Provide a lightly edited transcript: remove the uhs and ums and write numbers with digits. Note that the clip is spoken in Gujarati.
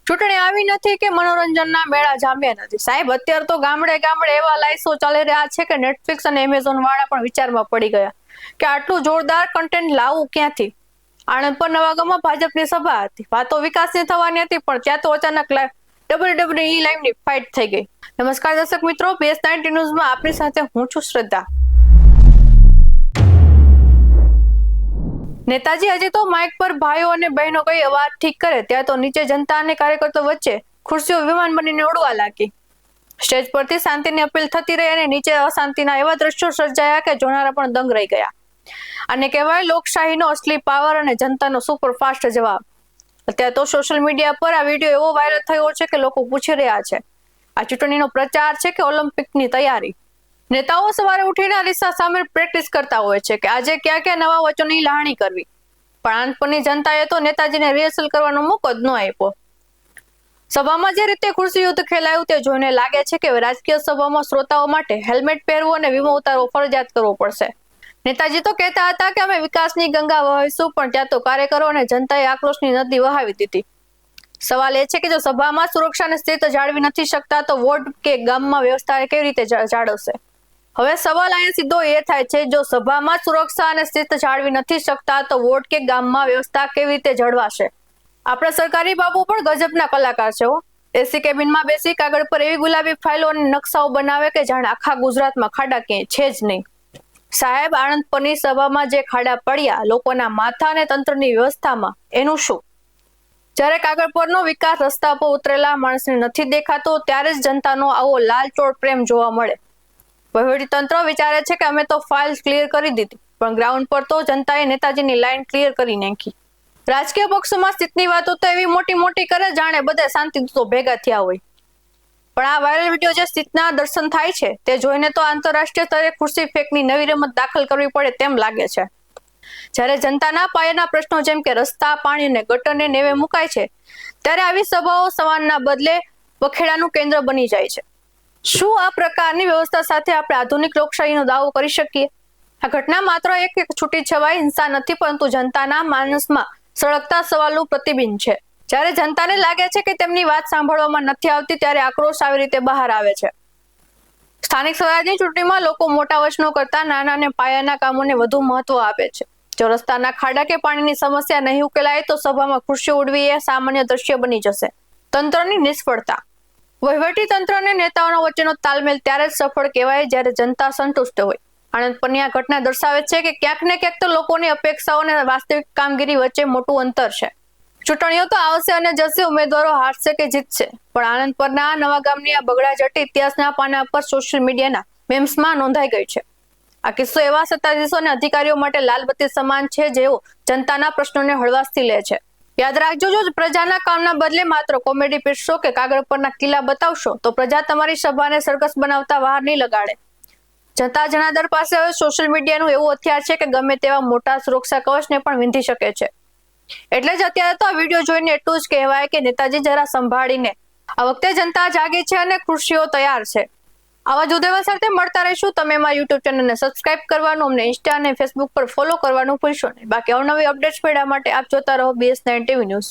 ચૂંટણી આવી નથી કે મનોરંજનના મેળા જામ્યા નથી. સાહેબ, અત્યારે તો ગામડે ગામડે એવા લાઈસો ચાલી રહ્યા છે કે નેટફ્લિક્સ અને એમેઝોન વાળા પણ વિચારમાં પડી ગયા કે આટલું જોરદાર કન્ટેન્ટ લાવવું ક્યાંથી. આણંદ પર નવાગામમાં ભાજપની સભા હતી. વાતો વિકાસની થવાની હતી, પણ ત્યાં તો અચાનક WWE લાઈવની ફાઇટ થઈ ગઈ. નમસ્કાર દર્શક મિત્રો, BS19 ન્યૂઝમાં આપની સાથે હું છું શ્રદ્ધા. નેતાજી હજી તો માઇક પર ભાઈઓ અને બહેનો કઈ અવાજ ઠીક કરે ત્યાં તો નીચે જનતા અને કાર્યકર્તાઓ વચ્ચે ખુરશીઓ વિમાન બનીને ઉડવા લાગી. સ્ટેજ પરથી શાંતિની અપીલ થતી રહી અને નીચે અશાંતિના એવા દ્રશ્યો સર્જાયા કે જોનારા પણ દંગ રહી ગયા. આને કહેવાય લોકશાહીનો અસલી પાવર અને જનતાનો સુપરફાસ્ટ જવાબ. અત્યારે તો સોશિયલ મીડિયા પર આ વિડીયો એવો વાયરલ થયો છે કે લોકો પૂછી રહ્યા છે, આ ચૂંટણીનો પ્રચાર છે કે ઓલિમ્પિકની તૈયારી? નેતાઓ સવારે ઉઠીને અરીસા સામે પ્રેક્ટિસ કરતા હોય છે કે આજે ક્યાં ક્યાં નવા વચનોની લાવણી કરવી, પણ આનંદપુરની જનતાએ તો નેતાજીને રિહર્સલ કરવાનો મોકો જ ન આપ્યો. સભામાં જે રીતે ખુરશી યુદ્ધ ખેલાયું તે જોઈને લાગે છે કે રાજકીય સભામાં શ્રોતાઓ માટે હેલ્મેટ પહેરવું અને વીમો ઉતારવો ફરજિયાત કરવો પડશે. નેતાજી તો કહેતા હતા કે અમે વિકાસની ગંગા વહાવીશું, પણ ત્યાં તો કાર્યકરો અને જનતાએ આક્રોશની નદી વહાવી દીધી. સવાલ એ છે કે જો સભામાં સુરક્ષા અને સ્થિરતા જાળવી નથી શકતા તો વોર્ડ કે ગામમાં વ્યવસ્થા કેવી રીતે જાળવશે? હવે સવાલ અહીંયા સીધો એ થાય છે, જો સભામાં સુરક્ષા અને સ્થિરતા જાળવી નથી શકતા તો વોર્ડ કે ગામમાં વ્યવસ્થા કેવી રીતે જળવાશે? આપણા સરકારી બાબુ પણ ગજબના કલાકાર છે. એસી કેબિનમાં બેસી કાગળ પર એવી ગુલાબી ફાઇલો અને નકશાઓ બનાવે કે જાણે આખા ગુજરાતમાં ખાડા ક્યાંય છે જ નહીં. સાહેબ, આણંદ પરની સભામાં જે ખાડા પડ્યા લોકોના માથા અને તંત્રની વ્યવસ્થામાં, એનું શું? જ્યારે કાગળ પરનો વિકાસ રસ્તા પર ઉતરેલા માણસને નથી દેખાતો ત્યારે જ જનતાનો આવો લાલચોળ પ્રેમ જોવા મળે. વહીવટી તંત્ર વિચારે છે કે અમે તો ફાઇલ ક્લિયર કરી દીધી, પણ ગ્રાઉન્ડ પર તો જનતાએ નેતાજીની લાઈન ક્લિયર કરી નાખી. રાજકીય પક્ષોમાં સ્થિતિની વાતો તો એવી મોટી મોટી કરે જાણે બધા શાંતિદૂતો ભેગા થયા હોય. પણ આ વાયરલ વિડીયો જે સ્થિતિના દર્શન થાય છે તે જોઈને તો આંતરરાષ્ટ્રીય સ્તરે ખુરશી ફેંકની નવી રમત દાખલ કરવી પડે તેમ લાગે છે. જ્યારે જનતાના પાયાના પ્રશ્નો જેમ કે રસ્તા, પાણી અને ગટરને નેવે મુકાય છે ત્યારે આવી સભાઓ સવારના બદલે વખેડાનું કેન્દ્ર બની જાય છે. શું આ પ્રકારની વ્યવસ્થા સાથે આપણે આધુનિક લોકશાહીનો દાવો કરી શકીએ? આ ઘટના માત્ર એક છૂટીછવાઈ હિંસા નથી, પરંતુ જનતાના માનસમાં સળગતા સવાલનું પ્રતિબિંબ છે. જ્યારે જનતાને લાગે છે કે તેમની વાત સાંભળવામાં નથી આવતી ત્યારે આક્રોશ આવી રીતે બહાર આવે છે. સ્થાનિક સ્વરાજની ચૂંટણીમાં લોકો મોટા વચનો કરતા નાના અને પાયાના કામોને વધુ મહત્વ આપે છે. જો રસ્તાના ખાડા કે પાણીની સમસ્યા નહીં ઉકેલાય તો સભામાં ખુરશીઓ ઉડવી એ સામાન્ય દ્રશ્ય બની જશે. તંત્રની નિષ્ફળતા. વહીવટી તંત્ર અને નેતાઓનો વચ્ચેનો તાલમેલ ત્યારે જ સફળ કહેવાય જ્યારે જનતા સંતુષ્ટ હોય. આણંદ પરની આ ઘટના દર્શાવે છે કે ક્યાંક ને ક્યાંક તો લોકોની અપેક્ષાઓ અને વાસ્તવિક કામગીરી વચ્ચે મોટું અંતર છે. ચૂંટણીઓ તો આવશે અને જશે, ઉમેદવારો હારશે કે જીતશે, પણ આણંદ પરના નવા ગામની આ બગડાજટી ઇતિહાસના પાના પર સોશિયલ મીડિયાના મેમ્સમાં નોંધાઈ ગઈ છે. આ કિસ્સો એવા સત્તાધીશો અને અધિકારીઓ માટે લાલબત્તી સમાન છે જેઓ જનતાના પ્રશ્નોને હળવાશથી લે છે. યાદ રાખજો, જો પ્રજાના કામના બદલે માત્ર કોમેડી પીરશો કે કાગળ પરના કિલ્લા બતાવશો તો પ્રજા તમારી સભાને સરઘસ બનાવતા બહાર નહીં લગાડે. જનતા જનાર્દન પાસે હવે સોશિયલ મીડિયાનું એવું હથિયાર છે કે ગમે તેવા મોટા સુરક્ષા કવચને પણ વિંધી શકે છે. એટલે જ અત્યારે તો આ વિડીયો જોઈને એટલું જ કહેવાય કે નેતાજી જરા સંભાળીને. આ વખતે જનતા જાગી છે અને ખુરશીઓ તૈયાર છે. આવા જ ઉદ્દેશ્ય સાથે મળતા રહીશું. તમે અમારા યુટ્યુબ ચેનલને સબસ્ક્રાઇબ કરવાનું, અમને ઇન્સ્ટા અને ફેસબુક પર ફોલો કરવાનું ભૂલશો નહીં. બાકી અવનવી અપડેટ્સ મેળવવા માટે આપ જોતા રહો BS9 TV ન્યૂઝ.